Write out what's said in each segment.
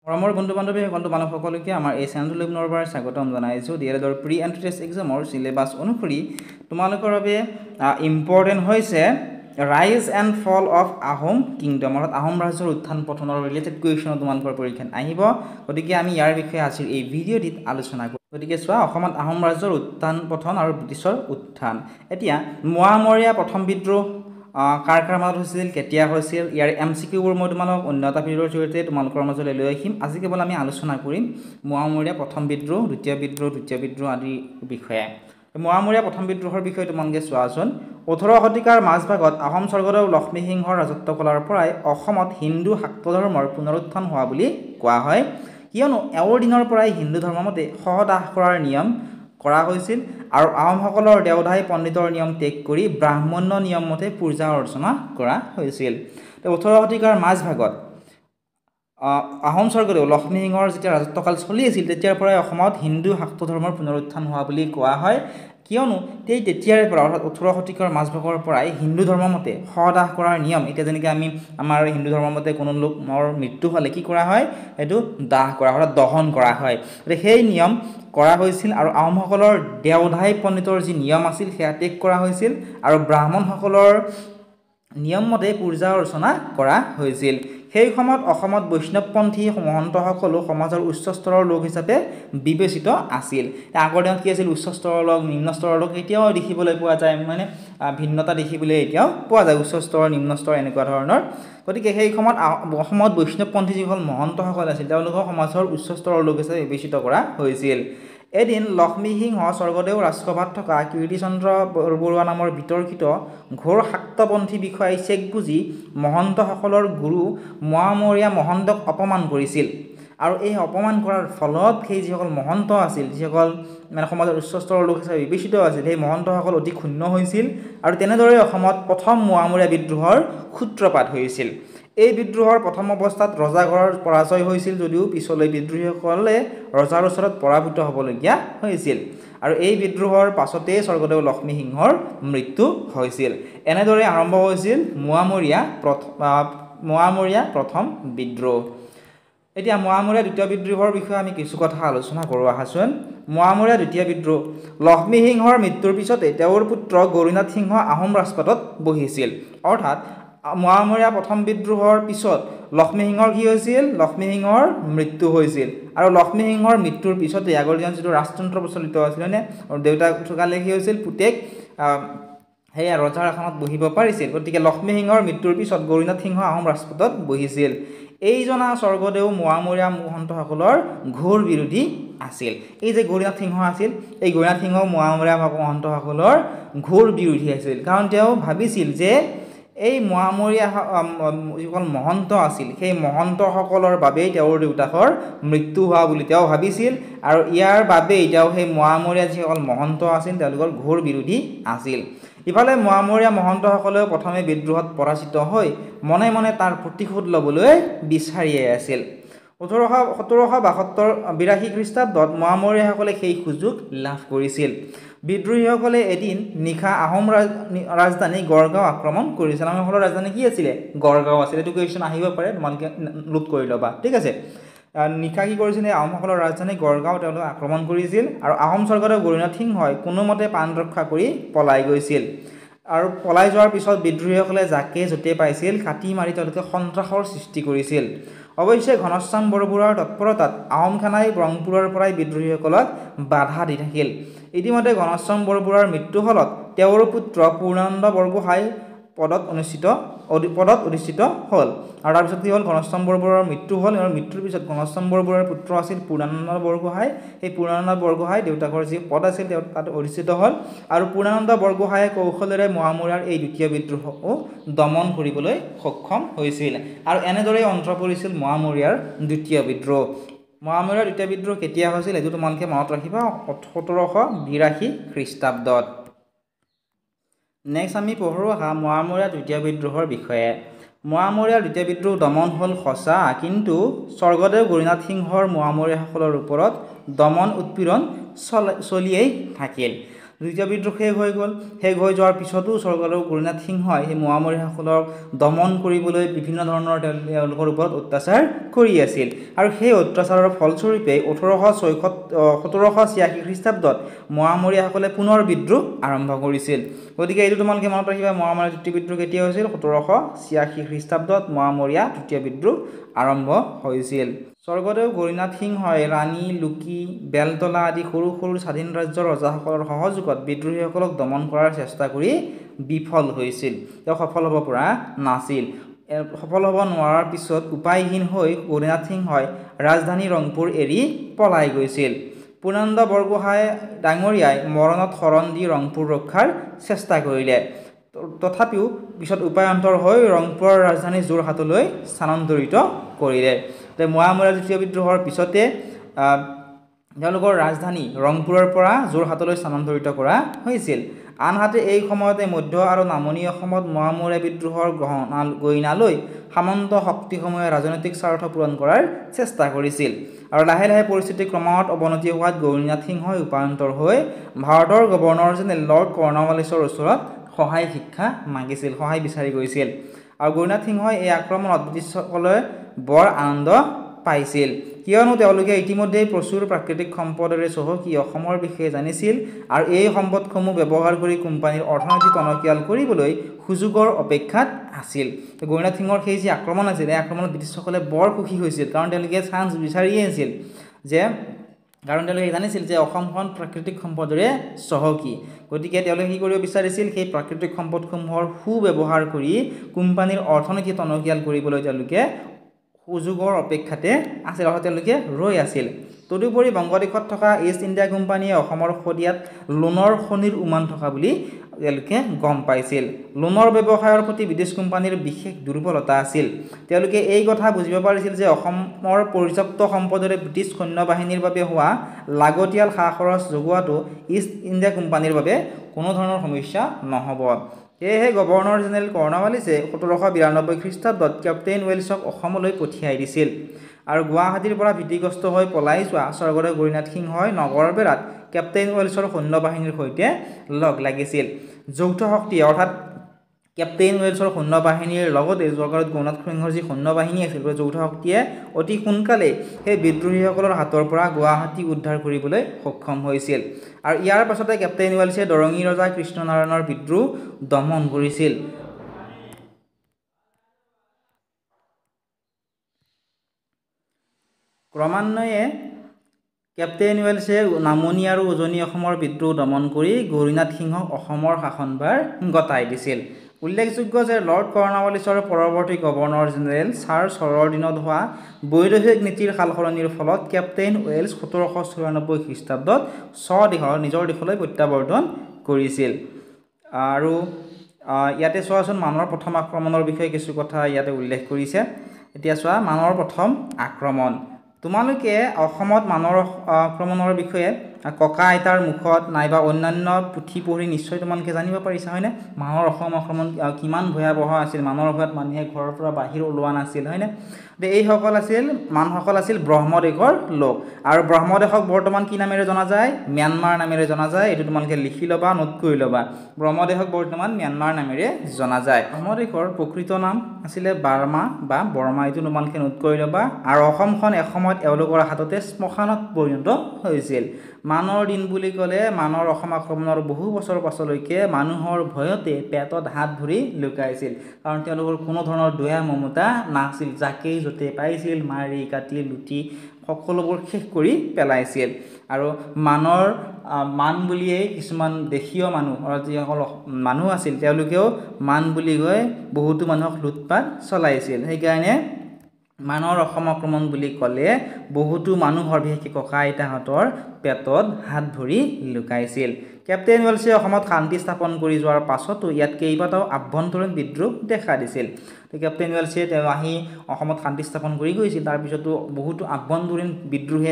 মৰমৰ বন্ধু-বান্ধৱীসকল তোমালোক সকলোকে আমাৰ এই চেনেলটোলৈ পুনৰবাৰ স্বাগতম জনাইছোঁ। DLEDৰ প্ৰি এণ্ট্ৰি টেষ্ট এক্সামৰ চিলেবাছ অনুসৰি তোমালোকৰ বাবে ইম্পৰ্টেণ্ট হৈছে ৰাইজ and fall of Ahom kingdom, অৰ্থাৎ আহোম ৰাজ্যৰ উত্থান পতনৰ ৰিলেটেড কুৱেশ্যন তোমালোকৰ পৰীক্ষাত আহিব। গতিকে আমি ইয়াৰ বিষয়ে আজিৰ এই ভিডিঅ'টিত আলোচনা কৰিম। গতিকে চোৱা, অসমত আহোম ৰাজ্যৰ উত্থান পতন আৰু ব্ৰিটিছৰ উত্থান। এতিয়া মোৱামৰীয়া প্ৰথম বিদ্ৰোহ কাৰ মাজত হৈছিল, কেতিয়া হৈছিল, ইয়াৰ MCQবোৰ মই তোমালোক অন্য এটা ভিডিঅ'ৰ জৰিয়তে তোমালোকৰ মাজলৈ লৈ আহিম। আজি কেৱল আমি আলোচনা কৰিম মোৱামৰীয়া প্ৰথম বিদ্ৰোহ, দ্বিতীয় বিদ্ৰোহ আদিৰ বিষয়ে। মোৱামৰীয়া প্ৰথম বিদ্ৰোহৰ বিষয়ে তোমালোকে চোৱাচোন। 18 শতিকাৰ মাজভাগত আহোম স্বৰ্গদেউ লক্ষ্মীসিংহৰ ৰাজত্ব কালৰ পৰাই অসমত হিন্দু শাক্ত ধৰ্মৰ পুনৰুত্থান হোৱা বুলি কোৱা হয়, কিয়নো এওঁৰ দিনৰ পৰাই হিন্দু ধৰ্মমতে সহদাহ কৰাৰ নিয়ম কৰা হৈছিল আৰু আহোমসকলৰ দেওধাই পণ্ডিতৰ নিয়ম ত্যাগ কৰি ব্ৰাহ্মণ্য নিয়ম মতে পূজা অৰ্চনা কৰা হৈছিল। 18 শতিকাৰ মাজভাগত আহোম স্বৰ্গদেউ লক্ষ্মীসিংহৰ যেতিয়া ৰাজত্বকাল চলি আছিল তেতিয়াৰ পৰাই অসমত হিন্দু শাক্ত ধৰ্মৰ পুনৰুত্থান হোৱা বুলি কোৱা হয়, কিয়নো তেতিয়াৰে পৰা অৰ্থাৎ 18 শতিকাৰ মাজভাগৰ পৰাই হিন্দু ধৰ্মমতে সহদাহ কৰাৰ নিয়ম, এতিয়া যেনেকৈ আমি আমাৰ হিন্দু ধৰ্মমতে কোনো লোকৰ মৃত্যু হ'লে কি কৰা হয়, এইটো দাহ কৰা অৰ্থাৎ দহন কৰা হয়। গতিকে সেই নিয়ম কৰা হৈছিল আৰু আহোমসকলৰ দেওধাই পণ্ডিতৰ যি নিয়ম আছিল সেয়া ত্যাগ কৰা হৈছিল আৰু ব্ৰাহ্মণসকলৰ নিয়ম মতে পূজা অৰ্চনা কৰা হৈছিল। সেই সময়ত অসমত বৈষ্ণৱপন্থী মহন্তসকলো সমাজৰ উচ্চ স্তৰৰ লোক হিচাপে বিবেচিত আছিল। আগৰ দিনত কি আছিল, উচ্চ স্তৰৰ লোক, নিম্ন স্তৰৰ লোক এতিয়াও দেখিবলৈ পোৱা যায়, মানে ভিন্নতা দেখিবলৈ এতিয়াও পোৱা যায়, উচ্চ স্তৰ নিম্ন স্তৰ এনেকুৱা ধৰণৰ। গতিকে সেই সময়ত অসমত বৈষ্ণৱপন্থী যিসকল মহন্তসকল আছিল তেওঁলোকক সমাজৰ উচ্চ স্তৰৰ লোক হিচাপে বিবেচিত কৰা হৈছিল। এদিন লক্ষ্মীসিংহ স্বৰ্গদেউ ৰাজসভাত থকা কীৰ্তিচন্দ্ৰ বৰুৱা নামৰ বিতৰ্কিত ঘোৰ শাক্তপন্থী বিষয়াই চেক বুজি মহন্তসকলৰ গুৰু মোৱামৰীয়া মহন্তক অপমান কৰিছিল আৰু এই অপমান কৰাৰ ফলত সেই যিসকল মহন্ত আছিল, যিসকল মানে সমাজৰ উচ্চ স্তৰৰ লোক হিচাপে বিবেচিত আছিল, সেই মহন্তসকল অতি ক্ষুণ্ণ হৈছিল আৰু তেনেদৰে অসমত প্ৰথম মোৱামৰীয়া বিদ্ৰোহৰ সূত্ৰপাত হৈছিল। এই বিদ্ৰোহৰ প্ৰথম অৱস্থাত ৰজাঘৰৰ পৰাজয় হৈছিল যদিও পিছলৈ বিদ্ৰোহীসকলে ৰজাৰ ওচৰত পৰাভূত হ'বলগীয়া হৈছিল আৰু এই বিদ্ৰোহৰ পাছতেই স্বৰ্গদেউ লক্ষ্মীসিংহৰ মৃত্যু হৈছিল। এনেদৰে আৰম্ভ হৈছিল মোৱামৰীয়া প্ৰথম বিদ্ৰোহ। এতিয়া মোৱামৰীয়া দ্বিতীয় বিদ্ৰোহৰ বিষয়ে আমি কিছু কথা আলোচনা কৰোঁ আহাচোন। মোৱামৰীয়া দ্বিতীয় বিদ্ৰোহ। লক্ষ্মীসিংহৰ মৃত্যুৰ পিছতে তেওঁৰ পুত্ৰ গৌৰীনাথ সিংহ আহোম ৰাজপাটত বহিছিল, অৰ্থাৎ মোৱামৰীয়া প্ৰথম বিদ্ৰোহৰ পিছত লক্ষ্মীসিংহৰ কি হৈছিল, লক্ষ্মীসিংহৰ মৃত্যু হৈছিল আৰু লক্ষ্মীসিংহৰ মৃত্যুৰ পিছতে আগৰ দিনত যিটো ৰাজতন্ত্ৰ প্ৰচলিত আছিল নে, দেউতাক থকালে কি হৈছিল, পুতেক সেয়া ৰজাৰ আসনত বহিব পাৰিছিল। গতিকে লক্ষ্মীসিংহৰ মৃত্যুৰ পিছত গৌৰীনাথ সিংহ আহোম ৰাজপাটত বহিছিল। এইজনা স্বৰ্গদেউ মোৱামৰীয়া মহন্তসকলৰ ঘোৰ বিৰোধী আছিল। এই যে গৌৰীনাথ সিংহ আছিল, এই গৌৰীনাথ সিংহ মোৱামৰীয়া মহন্তসকলৰ ঘোৰ বিৰোধী আছিল, কাৰণ তেওঁ ভাবিছিল যে এই মোৱামৰীয়া যিসকল মহন্ত আছিল সেই মহন্তসকলৰ বাবেই তেওঁৰ দেউতাকৰ মৃত্যু হোৱা বুলি তেওঁ ভাবিছিল আৰু ইয়াৰ বাবেই তেওঁ সেই মোৱামৰীয়া যিসকল মহন্ত আছিল তেওঁলোকৰ ঘোৰ বিৰোধী আছিল। ইফালে মোৱামৰীয়া মহন্তসকলেও প্ৰথমে বিদ্ৰোহত পৰাজিত হৈ মনে মনে তাৰ প্ৰতিশোধ ল'বলৈ বিচাৰিয়ে আছিল। 1782 খ্ৰীষ্টাব্দত মোৱামৰীয়াসকলে সেই সুযোগ লাভ কৰিছিল। বিদ্ৰোহীসকলে এদিন নিশা আহোম ৰাজধানী গড়গাঁও আক্ৰমণ কৰিছিল। আহোমসকলৰ ৰাজধানী কি আছিলে, গড়গাঁও আছিলে। এইটো কুৱেশ্যন আহিব পাৰে, তোমালোকে নোট কৰি ল'বা, ঠিক আছে। নিশা কি কৰিছিলে, আহোমসকলৰ ৰাজধানী গড়গাঁও তেওঁলোকে আক্ৰমণ কৰিছিল আৰু আহোম স্বৰ্গদেউ গৌৰীনাথ সিংহই কোনোমতে প্ৰাণ ৰক্ষা কৰি পলাই গৈছিল আৰু পলাই যোৱাৰ পিছত বিদ্ৰোহীসকলে যাকে য'তে পাইছিল কাটি মাৰি তেওঁলোকে সন্ত্ৰাসৰ সৃষ্টি কৰিছিল। অৱশ্যে ঘনশ্যাম বৰবৰুৱাৰ তৎপৰতাত আহোম সেনাই ৰংপুৰৰ পৰাই বিদ্ৰোহীসকলক বাধা দি থাকিল। ইতিমধ্যে ঘনশ্যাম বৰবৰুৱাৰ মৃত্যু ফলত তেওঁৰ পুত্ৰ পূৰ্ণানন্দ বৰগোহাঁই পদত অধিষ্ঠিত হ'ল আৰু তাৰপিছত কি হ'ল, ঘনশ্যাম বৰবৰুৱাৰ মৃত্যু হ'ল আৰু মৃত্যুৰ পিছত ঘনশ্যাম বৰবৰুৱাৰ পুত্ৰ আছিল পূৰ্ণানন্দ বৰগোহাঁই। সেই পূৰ্ণানন্দ বৰগোহাঁই দেউতাকৰ যি পদ আছিল তেওঁ তাত অধিষ্ঠিত হ'ল আৰু পূৰ্ণানন্দ বৰগোহাঁয়ে কৌশলেৰে মোৱামৰীয়াৰ এই দ্বিতীয় বিদ্ৰোহকো দমন কৰিবলৈ সক্ষম হৈছিল আৰু এনেদৰেই অন্ত পৰিছিল মোৱামৰীয়াৰ দ্বিতীয় বিদ্ৰোহ। মোৱামৰীয়াৰ দ্বিতীয় বিদ্ৰোহ কেতিয়া হৈছিল এইটো তোমালোকে মনত ৰাখিবা, 1782 খ্ৰীষ্টাব্দত। নেক্সট আমি পঢ়োঁ আহা মোৱামৰীয়া দ্বিতীয় বিদ্ৰোহৰ বিষয়ে। মোৱামৰীয়াৰ দ্বিতীয় বিদ্ৰোহ দমন হ'ল সঁচা, কিন্তু স্বৰ্গদেউ গৌৰীনাথ সিংহৰ মোৱামৰীয়াসকলৰ ওপৰত দমন উৎপীড়ন চলিয়েই থাকিল। দ্বিতীয় বিদ্ৰোহ শেষ হৈ গ'ল। শেষ হৈ যোৱাৰ পিছতো স্বৰ্গদেউ গৌৰীনাথ সিংহই সেই মোৱামৰীয়াসকলক দমন কৰিবলৈ বিভিন্ন ধৰণৰ তেওঁলোকৰ ওপৰত অত্যাচাৰ কৰি আছিল। আৰু সেই অত্যাচাৰৰ ফলস্বৰূপে 1786 খ্ৰীষ্টাব্দত মোৱামৰীয়াসকলে পুনৰ বিদ্ৰোহ আৰম্ভ কৰিছিল। গতিকে এইটো তোমালোকে মনত ৰাখিবা, মোৱামৰীয়া তৃতীয় বিদ্ৰোহ কেতিয়া হৈছিল? 1786 খ্ৰীষ্টাব্দত মোৱামৰীয়া তৃতীয় বিদ্ৰোহ আৰম্ভ হৈছিল। স্বৰ্গদেউ গৌৰীনাথ সিংহই ৰাণী, লুকি, বেলতলা আদি সৰু সৰু স্বাধীন ৰাজ্যৰ ৰজাসকলৰ সহযোগত বিদ্ৰোহীসকলক দমন কৰাৰ চেষ্টা কৰি বিফল হৈছিল। তেওঁ সফল হ'ব পৰা নাছিল। সফল হ'ব নোৱাৰাৰ পিছত উপায়হীন হৈ গৌৰীনাথ সিংহই ৰাজধানী ৰংপুৰ এৰি পলাই গৈছিল। পূৰ্ণানন্দ বৰগোহাঁই ডাঙৰীয়াই মৰণত শৰণ দি ৰংপুৰ ৰক্ষাৰ চেষ্টা কৰিলে। তথাপিও পিছত উপায়ন্তৰ হৈ ৰংপুৰৰ ৰাজধানী যোৰহাটলৈ স্থানান্তৰিত কৰিলে। মোৱামৰীয়া তৃতীয় বিদ্ৰোহৰ পিছতে তেওঁলোকৰ ৰাজধানী ৰংপুৰৰ পৰা যোৰহাটলৈ স্থানান্তৰিত কৰা হৈছিল। আনহাতে এই সময়তে মধ্য আৰু নামনি অসমত মোৱামৰীয়া বিদ্ৰোহৰ গইনালৈ সামন্ত শক্তিসমূহে ৰাজনৈতিক স্বাৰ্থ পূৰণ কৰাৰ চেষ্টা কৰিছিল। আৰু লাহে লাহে পৰিস্থিতি ক্ৰমাৎ অৱনতি হোৱাত গৌৰীনাথ সিংহই উপায়ন্তৰ হৈ ভাৰতৰ গভৰ্ণৰ জেনেৰেল লৰ্ড কৰ্ণৱালিছৰ ওচৰত সহায় শিক্ষা মাগিছিল, সহায় বিচাৰি গৈছিল। আৰু গৌৰীনাথ সিংহই এই আক্ৰমণত ব্ৰিটিছসকলে বৰ আনন্দ পাইছিল, কিয়নো তেওঁলোকে ইতিমধ্যেই প্ৰচুৰ প্ৰাকৃতিক সম্পদৰে চহকী অসমৰ বিষয়ে জানিছিল আৰু এই সম্পদসমূহ ব্যৱহাৰ কৰি কোম্পানীৰ অৰ্থনীতি টনকিয়াল কৰিবলৈ সুযোগৰ অপেক্ষাত আছিল। গৌৰীনাথ সিংহৰ সেই যি আক্ৰমণ আছিল, এই আক্ৰমণত ব্ৰিটিছসকলে বৰ সুখী হৈছিল, কাৰণ তেওঁলোকে চান্স বিচাৰিয়ে আছিল কাৰণ তেওঁলোকে জানিছিল যে অসমখন প্ৰাকৃতিক সম্পদৰে চহকী। গতিকে তেওঁলোকে কি কৰিব বিচাৰিছিল? সেই প্ৰাকৃতিক সম্পদসমূহৰ সুব্যৱহাৰ কৰি কোম্পানীৰ অৰ্থনীতি টনকিয়াল কৰিবলৈ তেওঁলোকে সুযোগৰ অপেক্ষাতে আছিল, অৰ্থাৎ তেওঁলোকে ৰৈ আছিল। তদুপৰি বংগদেশত থকা ইষ্ট ইণ্ডিয়া কোম্পানীয়ে অসমৰ শদিয়াত লোণৰ খনিৰ উমান থকা বুলি তেওঁলোকে গম পাইছিল। লোণৰ ব্যৱসায়ৰ প্ৰতি ব্ৰিটিছ কোম্পানীৰ বিশেষ দুৰ্বলতা আছিল। তেওঁলোকে এই কথা বুজিব পাৰিছিল যে অসমৰ পৰ্যাপ্ত সম্পদৰে ব্ৰিটিছ সৈন্য বাহিনীৰ বাবে হোৱা লাগতিয়াল সা খৰচ যোগোৱাটো ইষ্ট ইণ্ডিয়া কোম্পানীৰ বাবে কোনো ধৰণৰ সমস্যা নহ'ব। সেয়েহে গভৰ্ণৰ জেনেৰেল কৰ্ণৱালিছে 1792 খ্ৰীষ্টাব্দত কেপ্টেইন ৱেলছক অসমলৈ পঠিয়াই দিছিল। আৰু গুৱাহাটীৰ পৰা ভীতিগ্ৰস্ত হৈ পলাই যোৱা স্বৰ্গদেউ গৌৰীনাথ সিংহই নগৰ বেৰাত কেপ্টেইন ৱেলছৰ সৈন্য বাহিনীৰ সৈতে লগ লাগিছিল। যৌথ শক্তি অৰ্থাৎ কেপ্টেইন ৱেলছৰ সৈন্য বাহিনীৰ লগতে স্বৰ্গদেউ গৌৰীনাথ সিংহৰ যি সৈন্য বাহিনী আছিল, যৌথ শক্তিয়ে অতি সোনকালে সেই বিদ্ৰোহীসকলৰ হাতৰ পৰা গুৱাহাটী উদ্ধাৰ কৰিবলৈ সক্ষম হৈছিল। আৰু ইয়াৰ পাছতে কেপ্টেইন ৱেলছে দৰঙী ৰজা কৃষ্ণনাৰায়ণৰ বিদ্ৰোহ দমন কৰিছিল। ক্ৰমান্বয়ে কেপ্টেইন ৱেলছে নামনি আৰু উজনি অসমৰ বিদ্ৰোহ দমন কৰি গৌৰীনাথ সিংহক অসমৰ শাসনভাৰ গতাই দিছিল। উল্লেখযোগ্য যে লৰ্ড কৰ্ণৱালিছৰ পৰৱৰ্তী গভৰ্ণৰ জেনেৰেল ছাৰ চৰৰ দিনত হোৱা বৈদেশিক নীতিৰ সালসলনিৰ ফলত কেপ্টেইন ৱেলছ 1794 খ্ৰীষ্টাব্দত নিজৰ দেশলৈ প্ৰত্যাৱৰ্তন কৰিছিল। আৰু ইয়াতে চোৱাচোন মানৰ প্ৰথম আক্ৰমণৰ বিষয়ে কিছু কথা ইয়াতে উল্লেখ কৰিছে। এতিয়া চোৱা মানৰ প্ৰথম আক্ৰমণ। তোমালোকে অসমত মানৰ আক্ৰমণৰ বিষয়ে ককা আইতাৰ মুখত নাইবা অন্যান্য পুথি পঢ়ি নিশ্চয় তোমালোকে জানিব পাৰিছা, হয়নে? মানৰ অসম আক্ৰমণ কিমান ভয়াৱহ আছিল, মানৰ ভয়ত মানুহে ঘৰৰ পৰা বাহিৰ ওলোৱা নাছিল, হয়নে? মানসকল আছিল ব্ৰহ্মদেশৰ লোক। আৰু ব্ৰহ্মদেশক বৰ্তমান কি নামেৰে জনা যায়? ম্যানমাৰ নামেৰে জনা যায়। এইটো তোমালোকে লিখি ল'বা, নোট কৰি ল'বা। ব্ৰহ্মদেশক বৰ্তমান ম্যানমাৰ নামেৰে জনা যায়। ব্ৰহ্মদেশৰ প্ৰকৃত নাম আছিলে বাৰ্মা বা বৰ্মা, এইটো তোমালোকে নোট কৰি ল'বা। আৰু অসমখন এসময়ত এওঁলোকৰ হাততে শ্মশানত পৰিণত হৈছিল। মানৰ দিন বুলি ক'লে মানৰ অসম আক্ৰমণৰ বহু বছৰ পাছলৈকে মানুহৰ ভয়তে পেটত হাত ভৰি লুকাইছিল, কাৰণ তেওঁলোকৰ কোনো ধৰণৰ দয়া মমতা নাছিল। যাকেই য'তে পাইছিল মাৰি কাটি লুটি সকলোবোৰ শেষ কৰি পেলাইছিল। আৰু মান বুলিয়েই কিছুমান দেশীয় মানুহ যিসকল মানুহ আছিল তেওঁলোকেও মান বুলি গৈ বহুতো মানুহক লুটপাট চলাইছিল। সেইকাৰণে মানৰ অসম আক্ৰমণ বুলি ক'লে বহুতো মানুহৰ বিশেষকৈ ককা আইতাহঁতৰ পেটত হাত ভৰি লুকাইছিল। কেপ্টেইন ৱেলছে অসমত শান্তি স্থাপন কৰি যোৱাৰ পাছতো ইয়াত কেইবাটাও আভ্যন্তৰীণ বিদ্ৰোহ দেখা দিছিল। কেপ্টেইন ৱেলছে তেওঁ আহি অসমত শান্তি স্থাপন কৰি গৈছিল, তাৰপিছতো বহুতো আভ্যন্তৰীণ বিদ্ৰোহে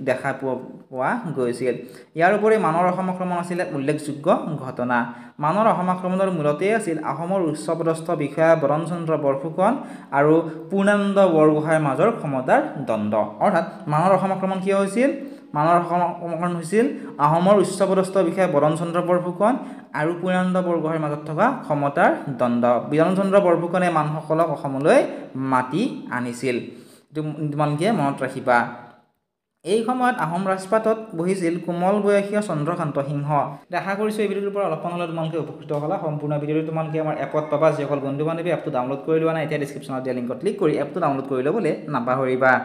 দেখা পোৱা গৈছিল। ইয়াৰ উপৰি মানৰ অসম আক্ৰমণ আছিলে উল্লেখযোগ্য ঘটনা। মানৰ অসম আক্ৰমণৰ মূলতেই আছিল আহোমৰ উচ্চপদস্থ বিষয়া বৰণচন্দ্ৰ বৰফুকন আৰু পূৰ্ণানন্দ বৰগোহাঁইৰ মাজৰ ক্ষমতাৰ দ্বন্দ্ব। অৰ্থাৎ মানৰ অসম আক্ৰমণ কিয় হৈছিল? মানৰ সমকৰণ হৈছিল আহোমৰ উচ্চপদস্থ বিষয়া বৰণ চন্দ্ৰ বৰফুকন আৰু পূৰ্ণানন্দ বৰগোহাঁইৰ মাজত থকা ক্ষমতাৰ দ্বন্দ্ব। বৰণ চন্দ্ৰ বৰফুকনে মানুহসকলক অসমলৈ মাতি আনিছিল। তোমালোকে মনত ৰাখিবা। এই সময়ত আহোম ৰাজপাটত বহিছিল কোমল বয়সীয় চন্দ্ৰকান্ত সিংহ। আশা কৰিছোঁ এই ভিডিঅ'টোৰ পৰা অলপমান হ'লেও তোমালোকে উপকৃত হ'লা। সম্পূৰ্ণ ভিডিঅ'টো তোমালোকে আমাৰ এপত পাবা। যিসকল বন্ধু বান্ধৱী এপটো ডাউনলোড কৰি লোৱা নাই, এতিয়া ডিছক্ৰিপশ্যনত দিয়া লিংকত ক্লিক কৰি এপটো ডাউনলোড কৰি ল'বলৈ নাপাহৰিবা।